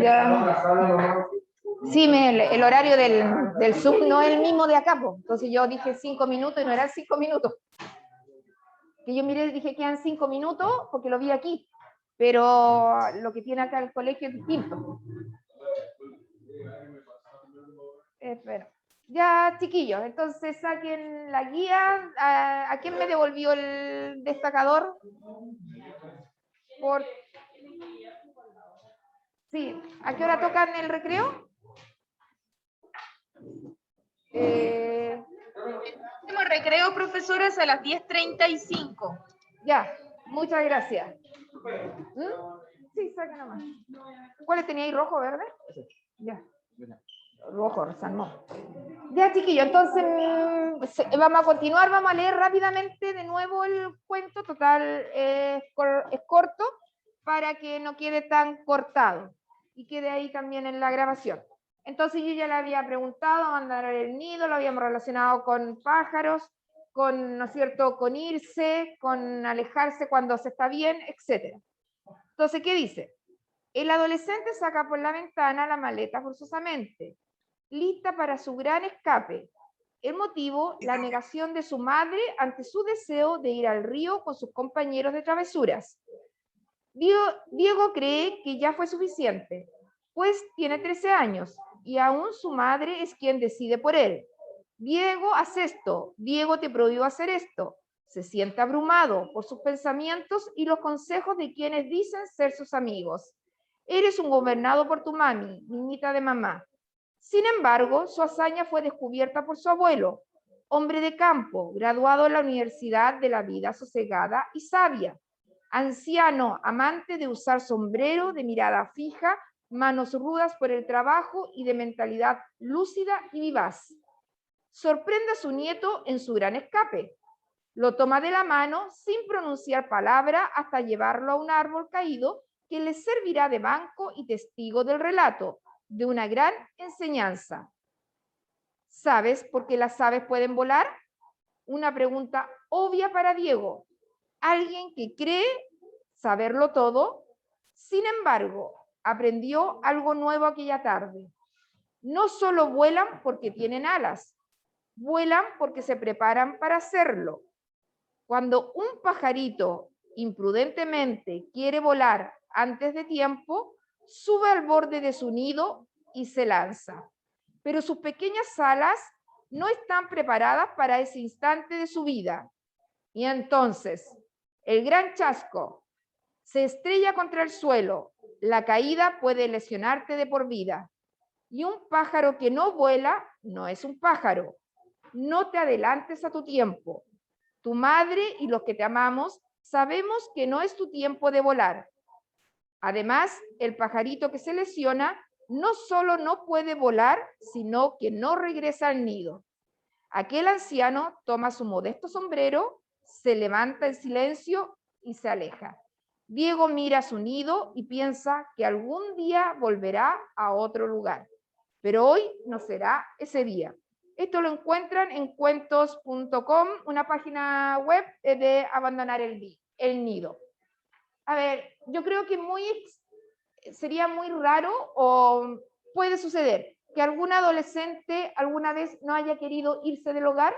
Ya. Sí, el horario del Zoom no es el mismo de acá, pues. Entonces yo dije 5 minutos y no eran 5 minutos. Que yo miré y dije quedan 5 minutos porque lo vi aquí, pero lo que tiene acá el colegio es distinto. Espera. Ya, chiquillos, entonces saquen la guía. ¿A quién me devolvió el destacador? Sí, ¿a qué hora tocan el recreo? Último recreo, profesoras, a las 10:35. Ya, muchas gracias. Sí, saquen nomás. ¿Cuáles teníais? ¿Rojo, verde? Ya. Rojo, no. Ya, chiquillos, entonces vamos a continuar, vamos a leer rápidamente de nuevo el cuento, total es corto, para que no quede tan cortado y quede ahí también en la grabación. Entonces yo ya le había preguntado, abandonar el nido, lo habíamos relacionado con pájaros, con, ¿no es cierto?, con irse, con alejarse cuando se está bien, etc. Entonces, ¿qué dice? El adolescente saca por la ventana la maleta forzosamente, lista para su gran escape. El motivo, la negación de su madre ante su deseo de ir al río con sus compañeros de travesuras. Diego cree que ya fue suficiente, pues tiene 13 años y aún su madre es quien decide por él. Diego, haz esto. Diego te prohibió hacer esto. Se siente abrumado por sus pensamientos y los consejos de quienes dicen ser sus amigos. Eres un gobernado por tu mami, niñita de mamá. Sin embargo, su hazaña fue descubierta por su abuelo, hombre de campo, graduado en la Universidad de la Vida Sosegada y Sabia, anciano, amante de usar sombrero, de mirada fija, manos rudas por el trabajo y de mentalidad lúcida y vivaz. Sorprende a su nieto en su gran escape. Lo toma de la mano sin pronunciar palabra hasta llevarlo a un árbol caído que le servirá de banco y testigo del relato, de una gran enseñanza. ¿Sabes por qué las aves pueden volar? Una pregunta obvia para Diego, alguien que cree saberlo todo. Sin embargo, aprendió algo nuevo aquella tarde. No solo vuelan porque tienen alas, vuelan porque se preparan para hacerlo. Cuando un pajarito imprudentemente quiere volar antes de tiempo, sube al borde de su nido y se lanza. Pero sus pequeñas alas no están preparadas para ese instante de su vida. Y entonces, el gran chasco se estrella contra el suelo. La caída puede lesionarte de por vida. Y un pájaro que no vuela no es un pájaro. No te adelantes a tu tiempo. Tu madre y los que te amamos sabemos que no es tu tiempo de volar. Además, el pajarito que se lesiona no solo no puede volar, sino que no regresa al nido. Aquel anciano toma su modesto sombrero, se levanta en silencio y se aleja. Diego mira su nido y piensa que algún día volverá a otro lugar, pero hoy no será ese día. Esto lo encuentran en cuentos.com, una página web de abandonar el nido. A ver, yo creo que sería muy raro o puede suceder que algún adolescente alguna vez no haya querido irse del hogar.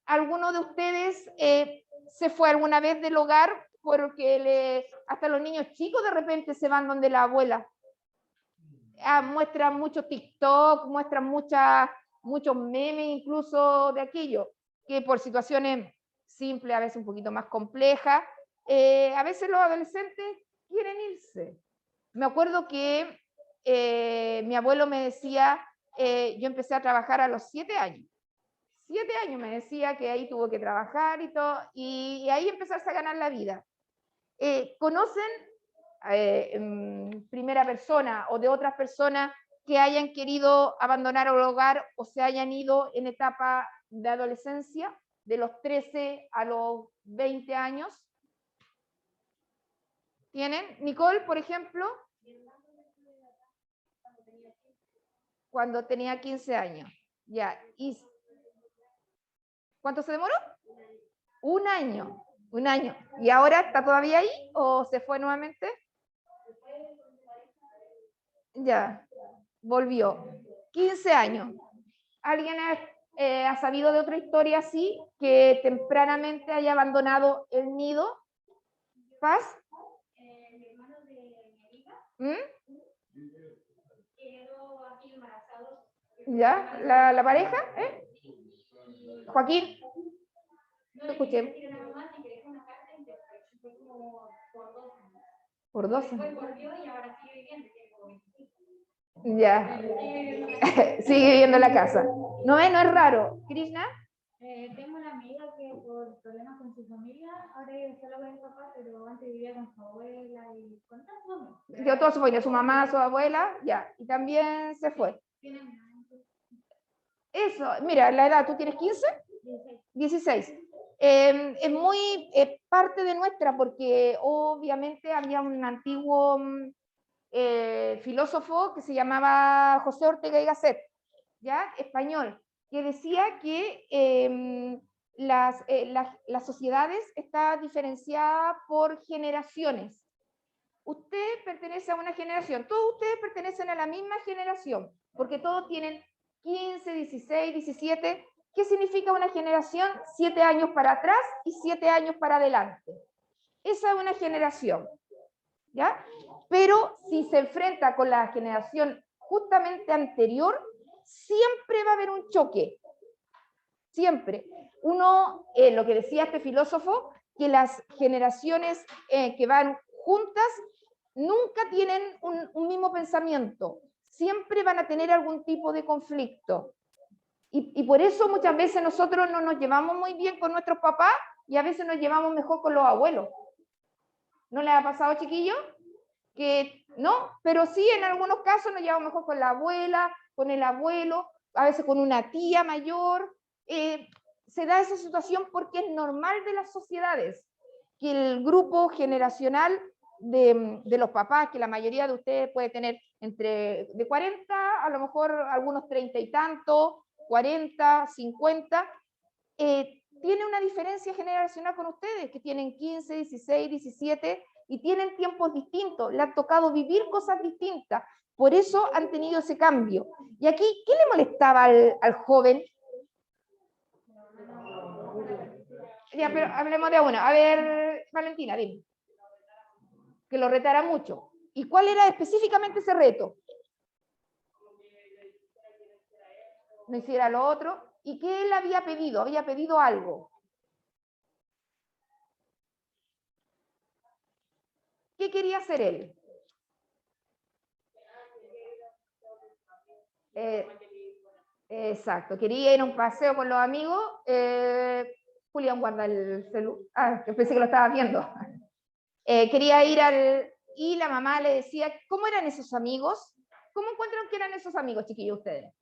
¿Alguno de ustedes se fue alguna vez del hogar porque hasta los niños chicos de repente se van donde la abuela? Muestran mucho TikTok, muestran muchos memes incluso de aquello, que por situaciones simples, a veces un poquito más complejas, a veces los adolescentes quieren irse. Me acuerdo que mi abuelo me decía, yo empecé a trabajar a los 7 años. 7 años me decía que ahí tuvo que trabajar y todo, y ahí empezarse a ganar la vida. ¿Conocen en primera persona o de otras personas que hayan querido abandonar el hogar o se hayan ido en etapa de adolescencia, de los 13 a los 20 años? ¿Tienen? Nicole, por ejemplo. Cuando tenía 15 años. Ya. ¿Y cuánto se demoró? Un año. Un año. ¿Y ahora está todavía ahí o se fue nuevamente? Ya. Volvió. 15 años. ¿Alguien ha sabido de otra historia así, que tempranamente haya abandonado el nido? ¿Paz? Mi hermano de mi amiga quedó aquí embarazado. ¿Ya? ¿La pareja? Joaquín. No escuché. Por 2 años. Después volvió y ahora sigue viviendo. Ya. Sigue viviendo en la casa. No es raro. ¿Krishna? Tengo una amiga que por problemas con su familia, ahora vive solo con el papá, pero antes vivía con su abuela y con toda su familia. Yo todo su familia, su mamá, su abuela, ya. Y también se fue. Eso, mira, la edad, ¿tú tienes 15? 16. Es muy parte de nuestra, porque obviamente había un antiguo filósofo que se llamaba José Ortega y Gasset, ¿ya? Español, que decía que las sociedades están diferenciadas por generaciones. Usted pertenece a una generación, todos ustedes pertenecen a la misma generación, porque todos tienen 15, 16, 17. ¿Qué significa una generación? 7 años para atrás y 7 años para adelante. Esa es una generación, ¿ya? Pero si se enfrenta con la generación justamente anterior, siempre va a haber un choque. Siempre. Uno, lo que decía este filósofo, que las generaciones que van juntas nunca tienen un mismo pensamiento. Siempre van a tener algún tipo de conflicto. Y por eso muchas veces nosotros no nos llevamos muy bien con nuestros papás y a veces nos llevamos mejor con los abuelos. ¿No les ha pasado, chiquillos? Que no, pero sí en algunos casos nos llevamos mejor con la abuela, con el abuelo, a veces con una tía mayor. Se da esa situación porque es normal de las sociedades que el grupo generacional de los papás, que la mayoría de ustedes puede tener entre de 40, a lo mejor algunos 30 y tanto, 40, 50, tiene una diferencia generacional con ustedes, que tienen 15, 16, 17, y tienen tiempos distintos, le han tocado vivir cosas distintas, por eso han tenido ese cambio. Y aquí, ¿qué le molestaba al joven? Ya, pero hablemos de una. A ver, Valentina, dime. Que lo retara mucho. ¿Y cuál era específicamente ese reto? No hiciera lo otro. ¿Y qué él había pedido? Había pedido algo. ¿Qué quería hacer él? Exacto, quería ir a un paseo con los amigos. Julián, guarda el celular. Ah, que pensé que lo estabas viendo. Quería ir y la mamá le decía, ¿cómo eran esos amigos? ¿Cómo encuentran que eran esos amigos, chiquillos, ustedes?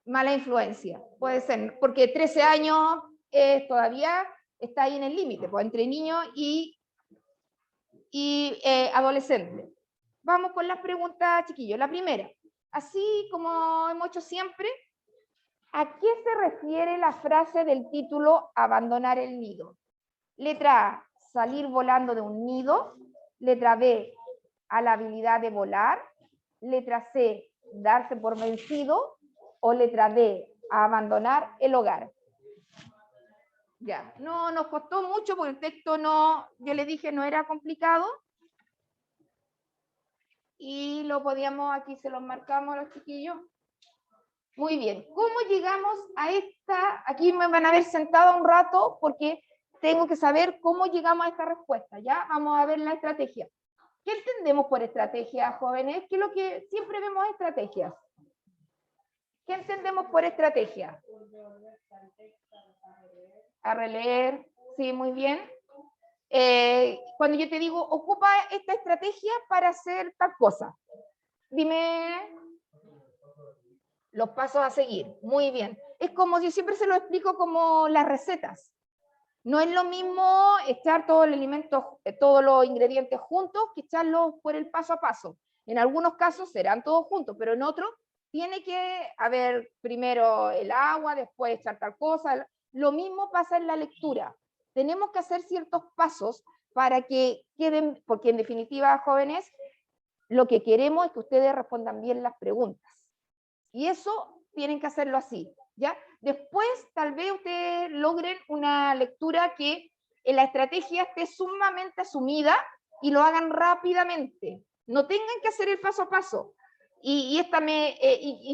Mala influencia, puede ser, porque 13 años todavía está ahí en el límite, pues, entre niño y adolescente. Vamos con las preguntas, chiquillos. La primera, así como hemos hecho siempre, ¿a qué se refiere la frase del título abandonar el nido? Letra A, salir volando de un nido. Letra B, a la habilidad de volar. Letra C, darse por vencido. O letra D, a abandonar el hogar. Ya, no nos costó mucho porque el texto no, yo le dije, no era complicado. Y lo podíamos, aquí se los marcamos a los chiquillos. Muy bien, ¿cómo llegamos a esta? Aquí me van a ver sentado un rato porque tengo que saber cómo llegamos a esta respuesta, ¿ya? Vamos a ver la estrategia. ¿Qué entendemos por estrategia, jóvenes? ¿Qué es lo que siempre vemos estrategias? ¿Qué entendemos por estrategia? A releer, sí, muy bien. Cuando yo te digo, ocupa esta estrategia para hacer tal cosa. Dime los pasos a seguir. Muy bien. Es como, yo siempre se lo explico como las recetas. No es lo mismo echar todos los alimentos, todos los ingredientes juntos que echarlos por el paso a paso. En algunos casos serán todos juntos, pero en otros tiene que haber primero el agua, después echar tal cosa. Lo mismo pasa en la lectura. Tenemos que hacer ciertos pasos para que queden, porque en definitiva, jóvenes, lo que queremos es que ustedes respondan bien las preguntas. Y eso tienen que hacerlo así, ¿ya? Después, tal vez ustedes logren una lectura que en la estrategia esté sumamente asumida y lo hagan rápidamente. No tengan que hacer el paso a paso. Y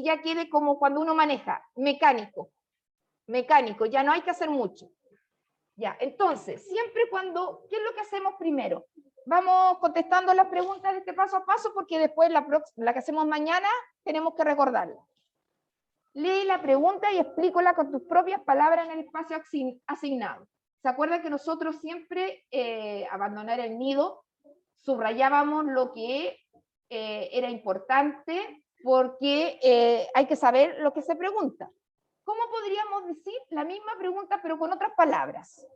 ya quede como cuando uno maneja, mecánico, ya no hay que hacer mucho. Ya, entonces, siempre cuando, ¿qué es lo que hacemos primero? Vamos contestando las preguntas de este paso a paso, porque después la que hacemos mañana tenemos que recordarla. Lee la pregunta y explícola con tus propias palabras en el espacio asignado. ¿Se acuerdan que nosotros siempre, abandonar el nido, subrayábamos lo que era importante, porque hay que saber lo que se pregunta? ¿Cómo podríamos decir la misma pregunta pero con otras palabras?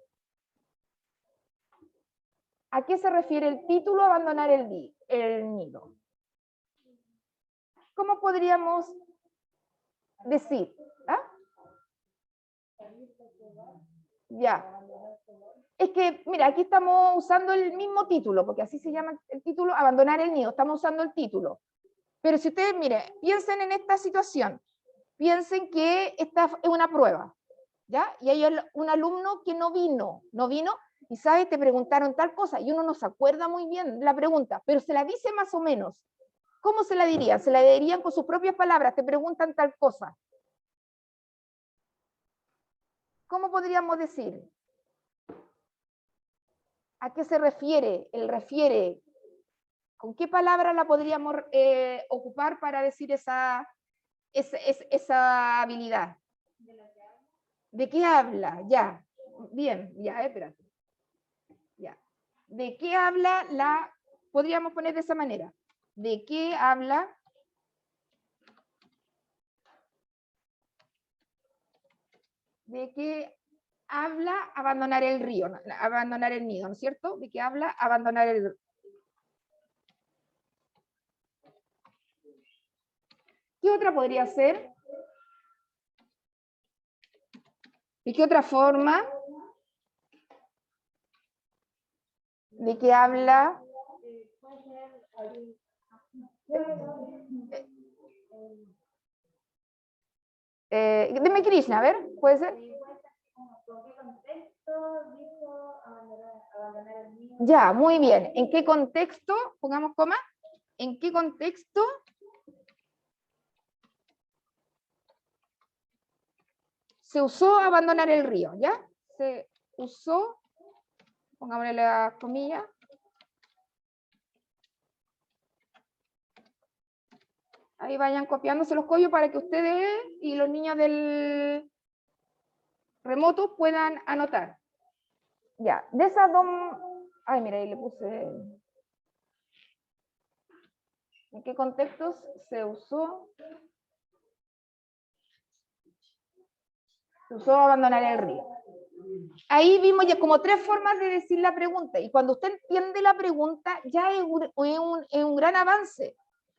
¿A qué se refiere el título abandonar el nido? ¿Cómo podríamos decir? ¿Ah? Ya. Es que, mira, aquí estamos usando el mismo título, porque así se llama el título, abandonar el nido, estamos usando el título. Pero si ustedes, mire, piensen en esta situación, piensen que esta es una prueba, ¿ya? Y hay un alumno que no vino, y sabes, te preguntaron tal cosa, y uno no se acuerda muy bien la pregunta, pero se la dice más o menos. ¿Cómo se la dirían? Se la dirían con sus propias palabras, te preguntan tal cosa. ¿Cómo podríamos decir? ¿A qué se refiere? El refiere. ¿Con qué palabra la podríamos ocupar para decir esa habilidad? ¿De qué habla? Ya. Bien, ya, espérate. Ya. ¿De qué habla la? Podríamos poner de esa manera. ¿De qué habla? ¿De qué habla abandonar el río? Abandonar el nido, ¿no es cierto? ¿De qué habla abandonar el río? ¿Qué otra podría ser? ¿De qué otra forma? ¿De qué habla? Deme Krishna, a ver, ¿puede ser? Ya, muy bien. ¿En qué contexto? Pongamos coma. ¿En qué contexto se usó abandonar el río? ¿Ya? Se usó, pongámosle la comilla. Ahí vayan copiándose los códigos para que ustedes y los niños del remoto puedan anotar. Ya, de esas dos... Ay, mira, ahí le puse... ¿En qué contextos se usó? Se usó abandonar el río. Ahí vimos ya como 3 formas de decir la pregunta, y cuando usted entiende la pregunta ya es un gran avance,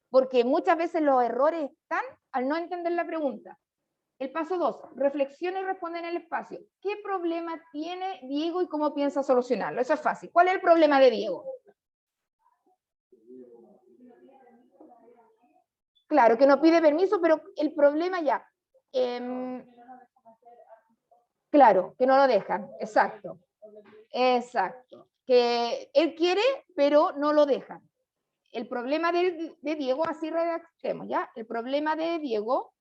porque muchas veces los errores están al no entender la pregunta. El paso 2, reflexiona y responde en el espacio. ¿Qué problema tiene Diego y cómo piensa solucionarlo? Eso es fácil. ¿Cuál es el problema de Diego? Claro, que no pide permiso, pero el problema ya... claro, que no lo dejan, exacto. Exacto. Que él quiere, pero no lo dejan. El problema de Diego, así redactemos, ¿ya? El problema de Diego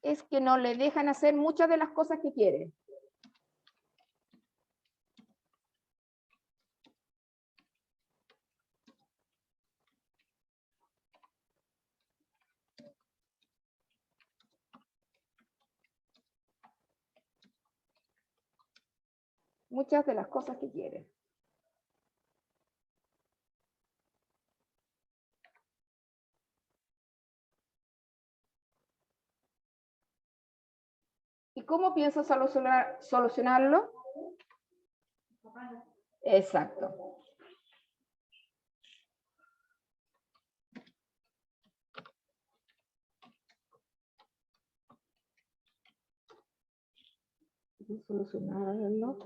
es que no le dejan hacer muchas de las cosas que quiere. Muchas de las cosas que quiere. ¿Y cómo piensas solucionarlo? Exacto. Solucionarlo.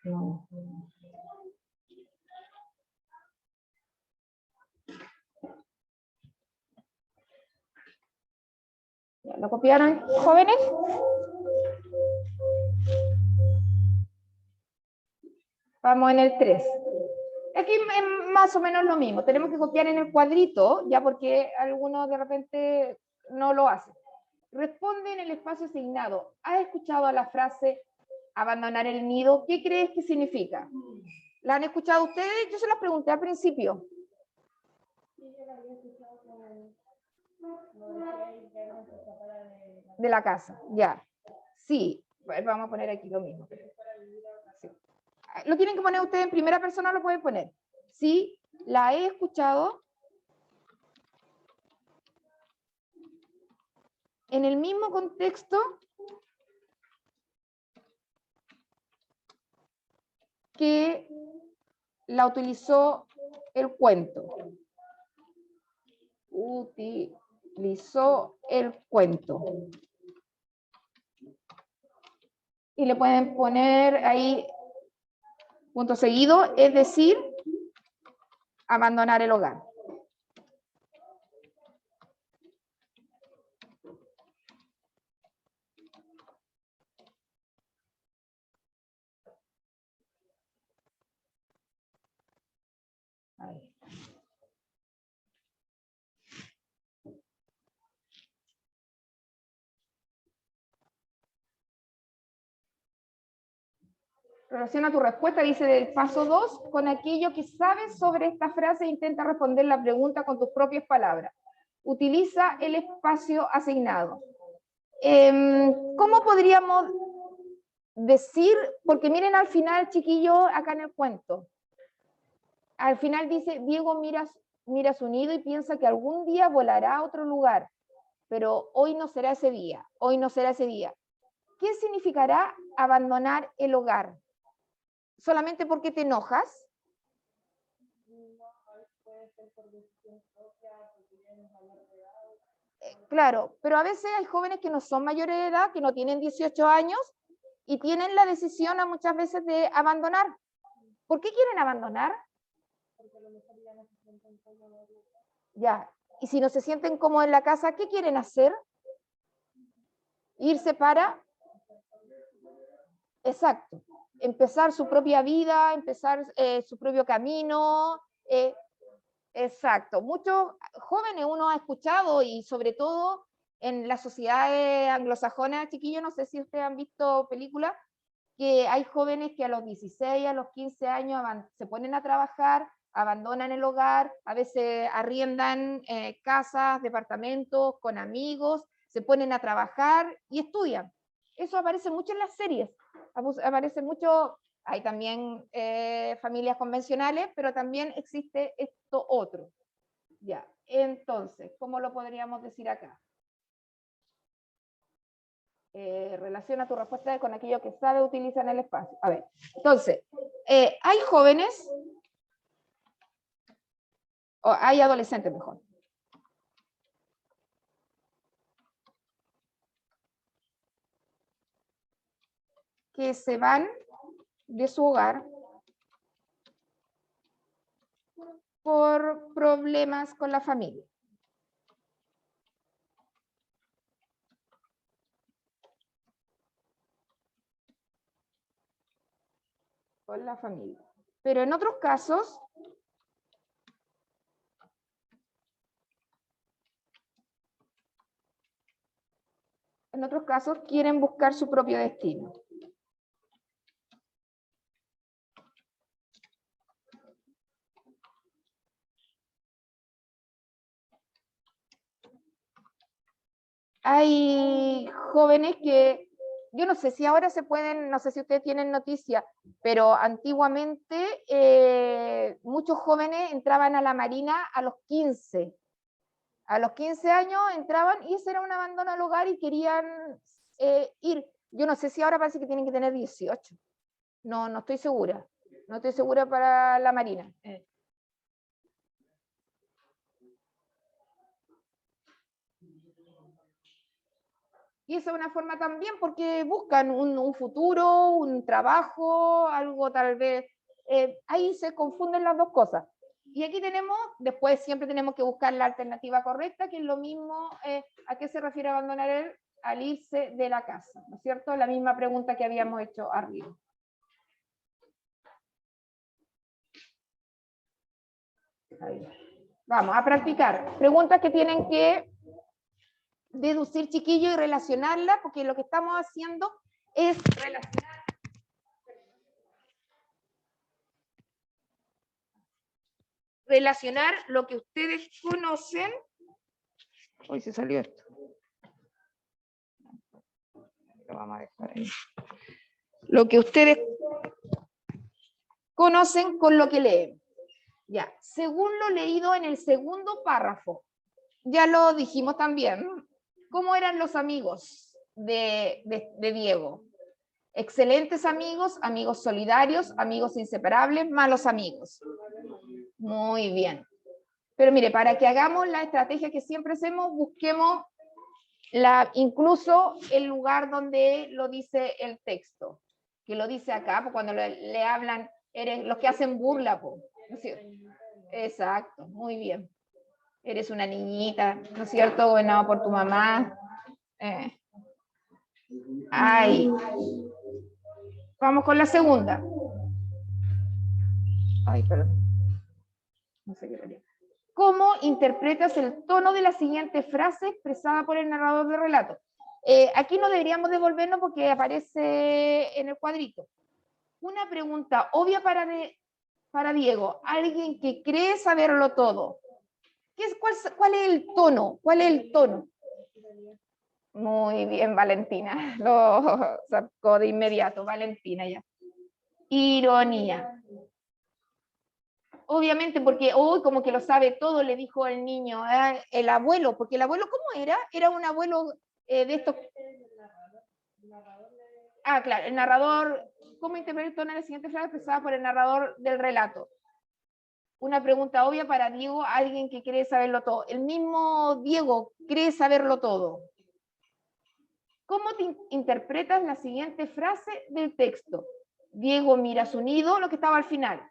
No. ¿Lo copiaron, jóvenes? Vamos en el 3. Aquí es más o menos lo mismo. Tenemos que copiar en el cuadrito, ya porque algunos de repente no lo hacen. Responde en el espacio asignado. ¿Has escuchado la frase abandonar el nido? ¿Qué crees que significa? ¿La han escuchado ustedes? Yo se las pregunté al principio. De la casa, ya. Sí, vamos a poner aquí lo mismo. Sí. Lo tienen que poner ustedes en primera persona, lo pueden poner. Sí, la he escuchado. En el mismo contexto que la utilizó el cuento. Utilizó el cuento. Y le pueden poner ahí punto seguido, es decir, abandonar el hogar. Ahí. Relaciona tu respuesta, dice del paso 2, con aquello que sabes sobre esta frase e intenta responder la pregunta con tus propias palabras. Utiliza el espacio asignado. ¿Cómo podríamos decir? Porque miren al final, chiquillo, acá en el cuento. Al final dice, Diego mira su nido y piensa que algún día volará a otro lugar, pero hoy no será ese día, hoy no será ese día. ¿Qué significará abandonar el hogar? ¿Solamente porque te enojas? Claro, pero a veces hay jóvenes que no son mayores de edad, que no tienen 18 años y tienen la decisión a muchas veces de abandonar. ¿Por qué quieren abandonar? Porque a lo mejor ya no se sienten cómodos. Ya, y si no se sienten cómodos en la casa, ¿qué quieren hacer? Irse para... Exacto. Empezar su propia vida, empezar su propio camino. Exacto. Muchos jóvenes uno ha escuchado, y sobre todo en las sociedades anglosajonas, chiquillos, no sé si ustedes han visto películas, que hay jóvenes que a los 16, a los 15 años se ponen a trabajar, abandonan el hogar, a veces arriendan casas, departamentos con amigos, se ponen a trabajar y estudian. Eso aparece mucho en las series, aparece mucho, hay también familias convencionales, pero también existe esto otro. Ya, entonces, ¿cómo lo podríamos decir acá? Relaciona tu respuesta con aquello que sabe utiliza en el espacio. A ver, entonces, hay jóvenes, o hay adolescentes mejor, que se van de su hogar por problemas con la familia. Con la familia. Pero en otros casos, quieren buscar su propio destino. Hay jóvenes que, yo no sé si ahora se pueden, no sé si ustedes tienen noticia, pero antiguamente muchos jóvenes entraban a la marina a los 15. A los 15 años entraban y ese era un abandono al hogar y querían ir. Yo no sé si ahora parece que tienen que tener 18. No, no estoy segura. No estoy segura para la Marina. Y esa es una forma también porque buscan un futuro, un trabajo, algo tal vez. Ahí se confunden las dos cosas. Y aquí tenemos, después siempre tenemos que buscar la alternativa correcta, que es lo mismo, ¿a qué se refiere abandonar él? Al irse de la casa, ¿no es cierto? La misma pregunta que habíamos hecho arriba. Ahí. Vamos a practicar. Preguntas que tienen que deducir, chiquillo, y relacionarla, porque lo que estamos haciendo es relacionar lo que ustedes conocen. Hoy se salió esto. Lo vamos a dejar ahí. Lo que ustedes conocen con lo que leen. Ya, según lo leído en el segundo párrafo, ya lo dijimos también, ¿cómo eran los amigos de Diego? Excelentes amigos, amigos solidarios, amigos inseparables, malos amigos. Muy bien. Pero mire, para que hagamos la estrategia que siempre hacemos, busquemos incluso el lugar donde lo dice el texto, que lo dice acá, pues cuando le hablan, eres los que hacen burla, pues, ¿no es cierto? Exacto, muy bien. Eres una niñita, ¿no es cierto? Gobernado por tu mamá. Ay. Vamos con la segunda. Ay, perdón. No sé qué quería. ¿Cómo interpretas el tono de la siguiente frase expresada por el narrador del relato? Aquí no deberíamos devolvernos porque aparece en el cuadrito. Una pregunta obvia para Diego, alguien que cree saberlo todo. ¿Cuál es el tono? ¿Cuál es el tono? Muy bien, Valentina. Lo sacó de inmediato, Valentina ya. Ironía. Obviamente, porque hoy como que lo sabe todo, le dijo el niño, el abuelo, porque el abuelo, ¿cómo era? Era un abuelo de estos... Ah, claro, el narrador, ¿cómo interpretó la siguiente frase expresada por el narrador del relato? Una pregunta obvia para Diego, alguien que cree saberlo todo. El mismo Diego cree saberlo todo. ¿Cómo te interpretas la siguiente frase del texto? Diego mira su nido, lo que estaba al final,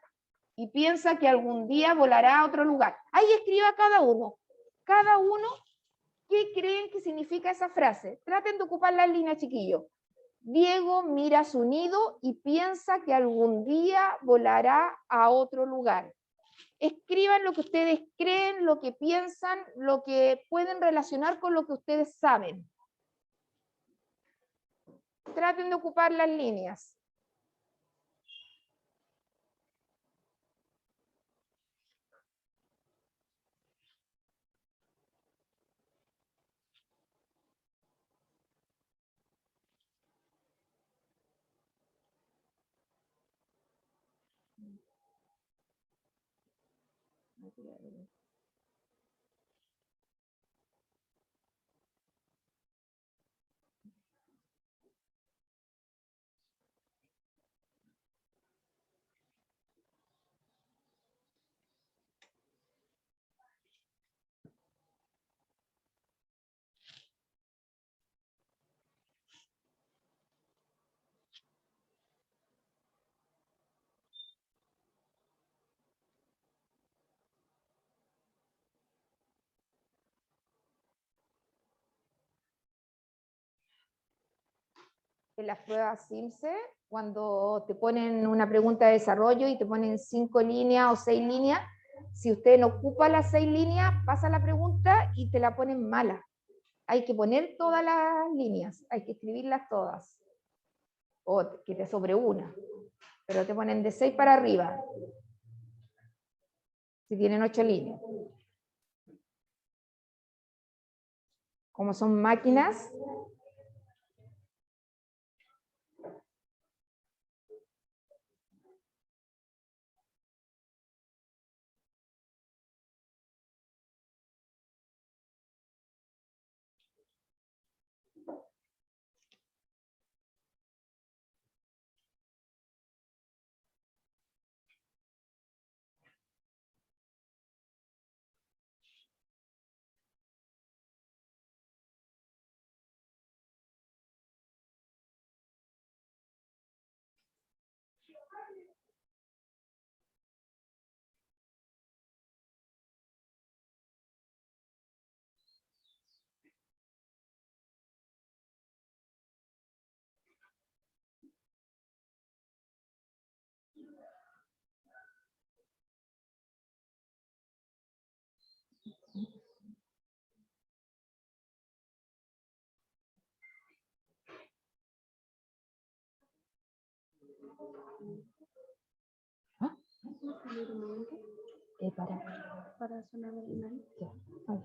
y piensa que algún día volará a otro lugar. Ahí escriba cada uno. Cada uno, ¿qué creen que significa esa frase? Traten de ocupar las líneas, chiquillos. Diego mira su nido y piensa que algún día volará a otro lugar. Escriban lo que ustedes creen, lo que piensan, lo que pueden relacionar con lo que ustedes saben. Traten de ocupar las líneas. En las pruebas CIMSE, cuando te ponen una pregunta de desarrollo y te ponen 5 líneas o 6 líneas, si usted no ocupa las 6 líneas, pasa la pregunta y te la ponen mala. Hay que poner todas las líneas, hay que escribirlas todas. O que te sobre una. Pero te ponen de 6 para arriba. Si tienen 8 líneas. Como son máquinas, ¿Ah? Para sonar el nariz. Ya. A ver.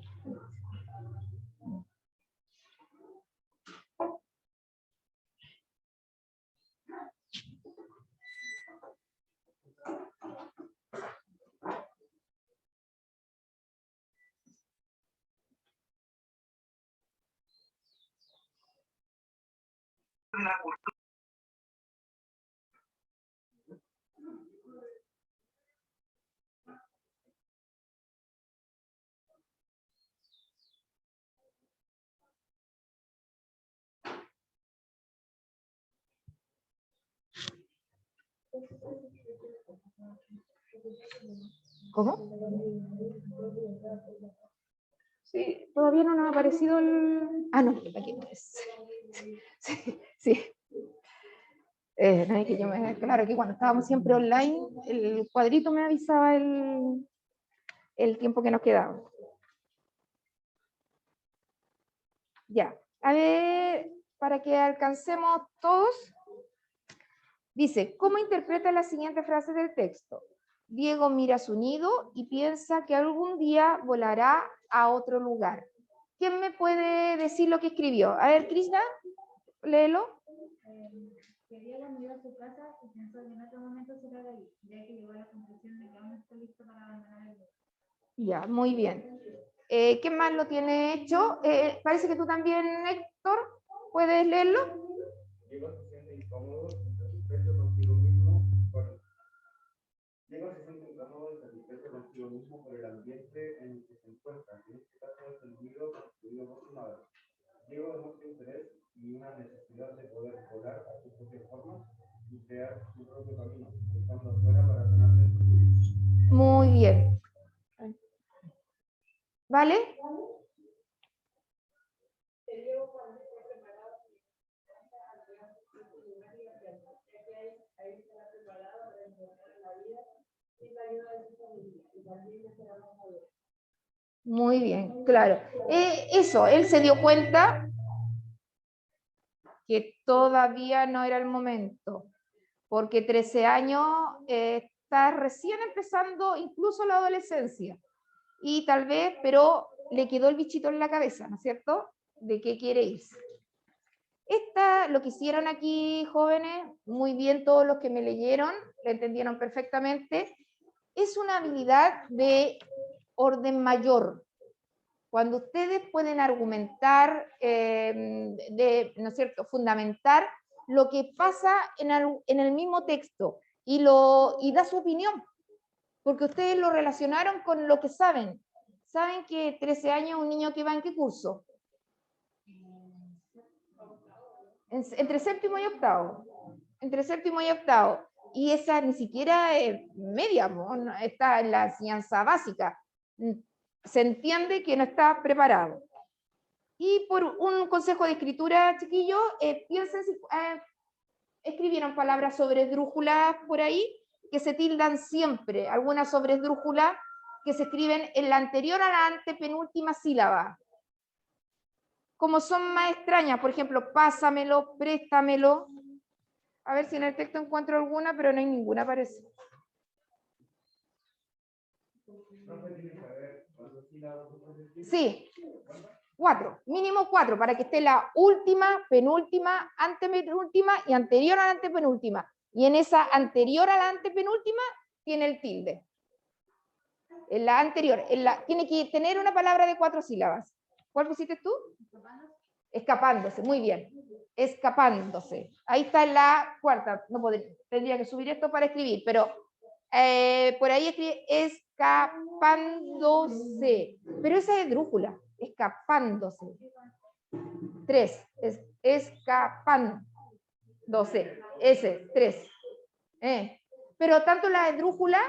¿Cómo? Sí, todavía no nos ha aparecido el... Ah, no, aquí no es. Sí, sí. No es que yo claro, que cuando estábamos siempre online, el cuadrito me avisaba el tiempo que nos quedaba. Ya, a ver, para que alcancemos todos, dice, ¿cómo interpreta la siguiente frase del texto? Diego mira su nido y piensa que algún día volará a otro lugar. ¿Quién me puede decir lo que escribió? A ver, Krishna, léelo. Que Diego miró a su casa y pensó que en otro momento será de ahí, ya que llegó a la conclusión de que aún no está listo para abandonar el lugar. Ya, muy bien. ¿Qué más lo tiene hecho? Parece que tú también, Héctor, ¿puedes leerlo? Diego se siente incómodo, insatisfecho consigo mismo por... Diego se siente incómodo, insatisfecho consigo mismo por el ambiente en el que se encuentra. En este caso es el nido construido por su madre. Diego demuestra interés y una necesidad de poder volar a su propia forma y crear su propio camino, estando afuera para ganarle su vida. Muy bien. ¿Vale? Muy bien, claro. Eso, él se dio cuenta que todavía no era el momento, porque 13 años está recién empezando incluso la adolescencia, y tal vez, pero le quedó el bichito en la cabeza, ¿no es cierto?, de qué quiere irse. Lo que hicieron aquí, jóvenes, muy bien todos los que me leyeron, lo entendieron perfectamente, es una habilidad de orden mayor. Cuando ustedes pueden argumentar, ¿no es cierto?, fundamentar lo que pasa en el mismo texto y da su opinión, porque ustedes lo relacionaron con lo que saben. ¿Saben que 13 años un niño que va en qué curso? Entre séptimo y octavo. Entre séptimo y octavo. Y esa ni siquiera es media, ¿no? Está en la enseñanza básica. Se entiende que no está preparado. Y por un consejo de escritura, chiquillos, piensen si escribieron palabras sobresdrújulas por ahí, que se tildan siempre, algunas sobresdrújulas que se escriben en la anterior a la antepenúltima sílaba. Como son más extrañas, por ejemplo, pásamelo, préstamelo. A ver si en el texto encuentro alguna, pero no hay ninguna, parece. Sí, 4, mínimo 4, para que esté la última, penúltima, antepenúltima y anterior a la antepenúltima. Y en esa anterior a la antepenúltima tiene el tilde. En la anterior, tiene que tener una palabra de 4 sílabas. ¿Cuál pusiste tú? Escapándose, muy bien. Escapándose. Ahí está en la cuarta. No tendría que subir esto para escribir, pero por ahí escribe escapándose. Pero esa es drújula. Escapándose. 3. Escapándose. Ese, 3. Pero tanto la esdrújula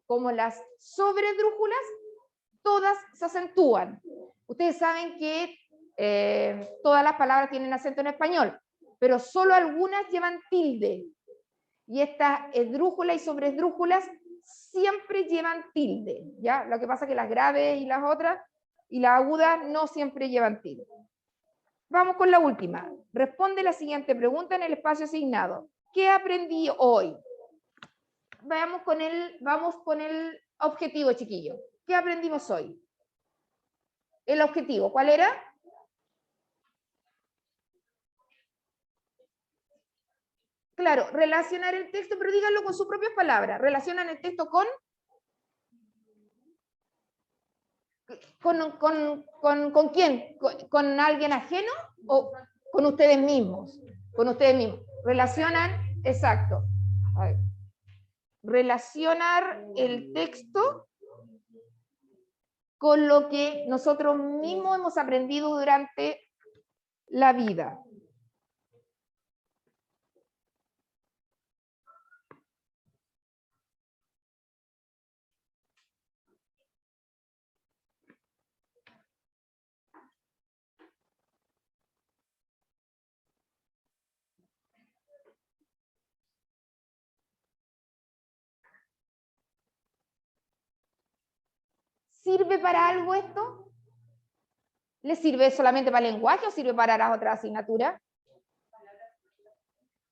como las sobredrújulas, todas se acentúan. Ustedes saben que todas las palabras tienen acento en español, pero solo algunas llevan tilde. Y estas esdrújulas y sobresdrújulas siempre llevan tilde, ¿ya? Lo que pasa es que las graves y las otras, y las agudas, no siempre llevan tilde. Vamos con la última. Responde la siguiente pregunta en el espacio asignado. ¿Qué aprendí hoy? Vamos con el objetivo, chiquillo. ¿Qué aprendimos hoy? El objetivo, ¿cuál era? Claro, relacionar el texto, pero díganlo con sus propias palabras. ¿Relacionan el texto con quién? ¿Con alguien ajeno o con ustedes mismos? Con ustedes mismos. Relacionan, exacto. A ver. Relacionar el texto con lo que nosotros mismos hemos aprendido durante la vida. ¿Sirve para algo esto? ¿Les sirve solamente para el lenguaje o sirve para las otras asignaturas?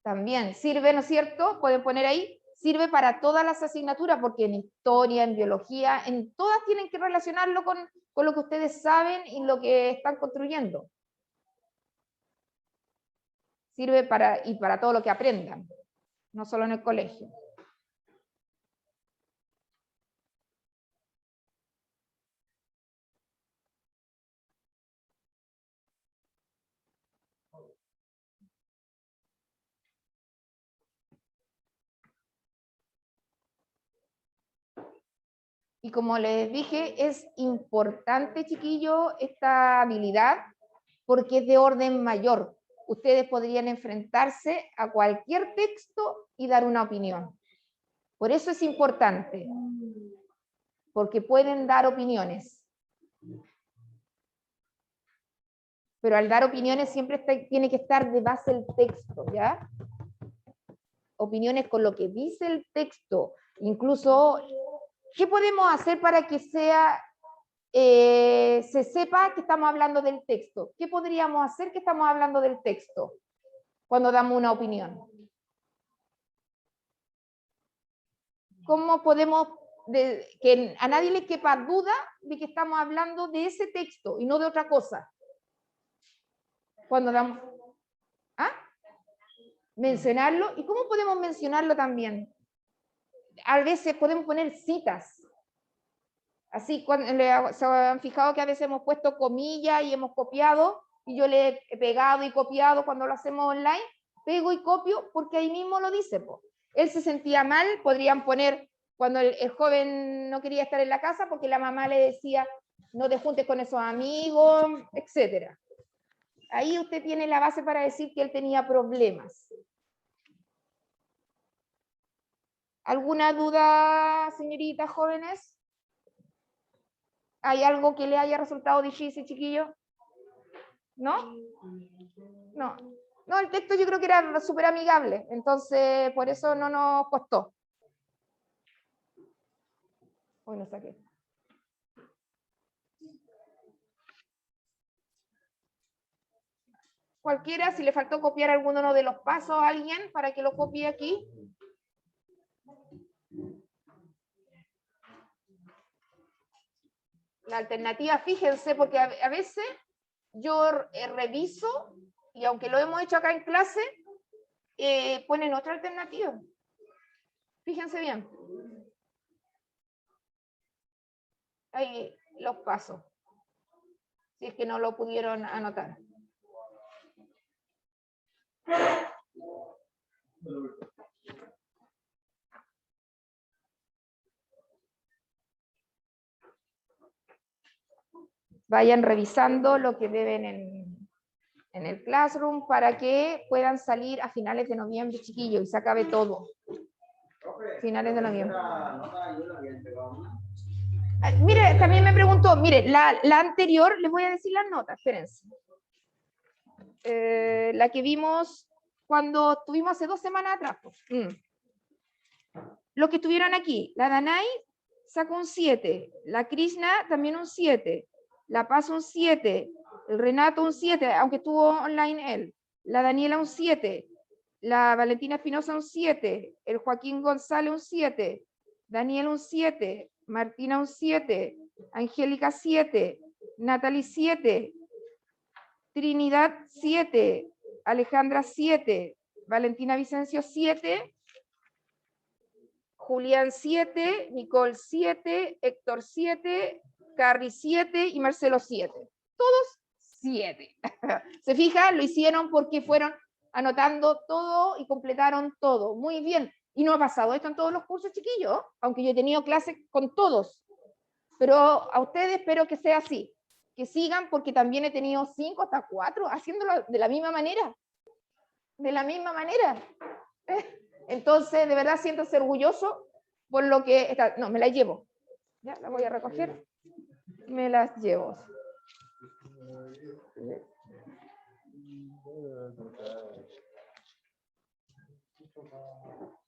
También sirve, ¿no es cierto? Pueden poner ahí, sirve para todas las asignaturas, porque en historia, en biología, en todas tienen que relacionarlo con lo que ustedes saben y lo que están construyendo. Sirve para todo lo que aprendan, no solo en el colegio. Y como les dije, es importante, chiquillo, esta habilidad, porque es de orden mayor. Ustedes podrían enfrentarse a cualquier texto y dar una opinión. Por eso es importante, porque pueden dar opiniones. Pero al dar opiniones siempre tiene que estar de base el texto, ¿ya? Opiniones con lo que dice el texto. Incluso, ¿qué podemos hacer para que se sepa que estamos hablando del texto? ¿Qué podríamos hacer que estamos hablando del texto cuando damos una opinión? ¿Cómo podemos que a nadie le quepa duda de que estamos hablando de ese texto y no de otra cosa? Cuando damos... ¿Ah? Mencionarlo. ¿Y cómo podemos mencionarlo también? A veces podemos poner citas. Así, se han fijado que a veces hemos puesto comillas y hemos copiado, y yo le he pegado y copiado cuando lo hacemos online, pego y copio porque ahí mismo lo dice. Po. Él se sentía mal, podrían poner cuando el joven no quería estar en la casa porque la mamá le decía, no te juntes con esos amigos, etc. Ahí usted tiene la base para decir que él tenía problemas. ¿Alguna duda, señoritas jóvenes? ¿Hay algo que le haya resultado difícil, chiquillo? ¿No? No. No, el texto yo creo que era súper amigable, entonces por eso no nos costó. Hoy no saqué. Cualquiera, si le faltó copiar alguno de los pasos a alguien para que lo copie aquí. La alternativa, fíjense, porque a veces yo reviso, y aunque lo hemos hecho acá en clase, ponen otra alternativa. Fíjense bien. Ahí los pasos, si es que no lo pudieron anotar. Vayan revisando lo que deben en el Classroom para que puedan salir a finales de noviembre, chiquillos, y se acabe todo. Finales de noviembre. Mire, también me preguntó, mire, la anterior, les voy a decir las notas, espérense. La que vimos cuando estuvimos hace 2 semanas atrás. Los que estuvieron aquí, la Danai sacó un 7, la Krishna también un 7, la Paz un 7, el Renato un 7, aunque estuvo online él, la Daniela un 7, La Valentina Espinosa un 7, el Joaquín González un 7, Daniel un 7, Martina un 7, Angélica 7, Natalie 7, Trinidad 7, Alejandra 7, Valentina Vicencio 7, Julián 7, Nicole 7, Héctor 7, Carly 7 y Marcelo 7. Todos 7. ¿Se fijan? Lo hicieron porque fueron anotando todo y completaron todo. Muy bien. Y no ha pasado esto en todos los cursos, chiquillos, aunque yo he tenido clases con todos. Pero a ustedes espero que sea así. Que sigan, porque también he tenido 5 hasta 4 haciéndolo de la misma manera. De la misma manera. Entonces, de verdad, siéntanse orgulloso por lo que está. No, me la llevo. Ya, la voy a recoger. Me las llevo.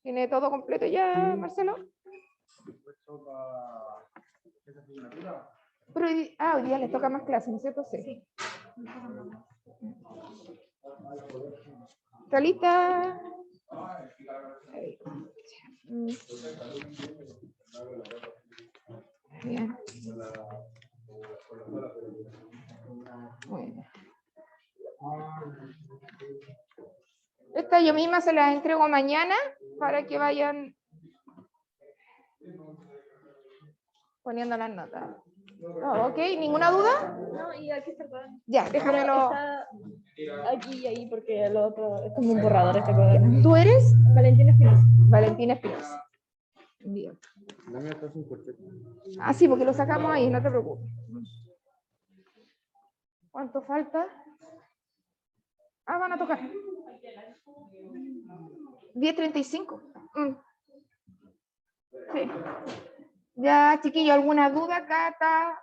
¿Tiene todo completo ya, Marcelo? Pero hoy día les toca más clases, ¿no es cierto? Sí. ¿Está lista? Bien. Bueno. Esta yo misma se las entrego mañana para que vayan poniendo las notas. Oh, ¿ok? ¿Ninguna duda? No, y aquí está el cuaderno. Ya, déjamelo. Está aquí y ahí porque el otro es como un borrador este cuaderno. ¿Tú eres? Valentina Espinosa. Valentina Espinosa. Bien. La mía está sin corchete. Ah, sí, porque lo sacamos ahí, no te preocupes. ¿Cuánto falta? Ah, van a tocar. 10:35. Sí. Ya, chiquillos, ¿alguna duda, Cata?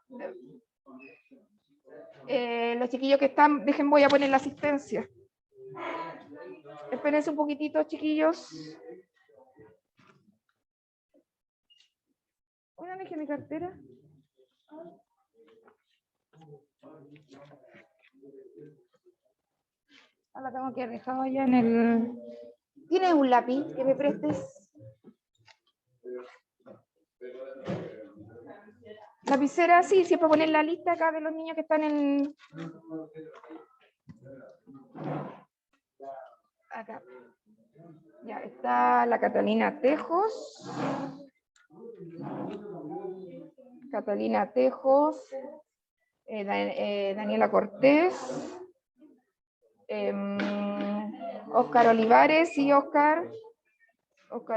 Los chiquillos que están, voy a poner la asistencia. Espérense un poquitito, chiquillos. ¿Dónde dejé mi cartera? La tengo que dejar allá en el... ¿Tienes un lápiz que me prestes? Lapicera, sí, siempre poner la lista acá de los niños que están en... Acá. Ya está la Catalina Tejos. Catalina Tejos. Daniela Cortés. Oscar Olivares y Oscar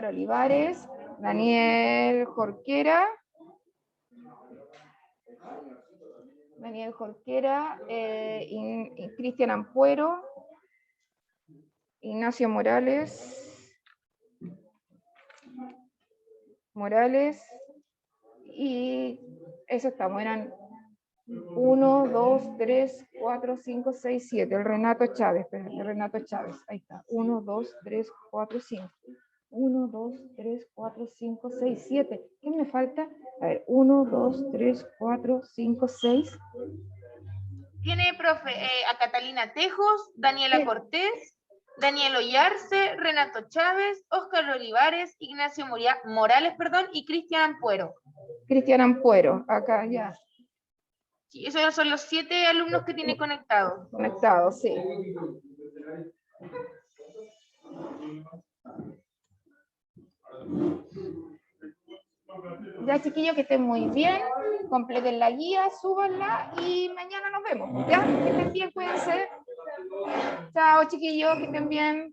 Olivares, Daniel Jorquera, Cristian Ampuero, Ignacio Morales, y eso estamos, eran 1, 2, 3, 4, 5, 6, 7. El Renato Chávez, ahí está. 1, 2, 3, 4, 5. 1, 2, 3, 4, 5, 6, 7. ¿Qué me falta? A ver, 1, 2, 3, 4, 5, 6. Tiene, profe, a Catalina Tejos, Daniela Cortés, Daniel Ollarse, Renato Chávez, Óscar Olivares, Ignacio Morales, y Cristian Ampuero. Cristian Ampuero, acá ya. Sí, esos son los 7 alumnos que tiene conectados. Conectados, sí. Ya, chiquillos, que estén muy bien. Completen la guía, súbanla y mañana nos vemos. ¿Ya? Que estén bien, cuídense. Chao, chiquillos, que estén bien.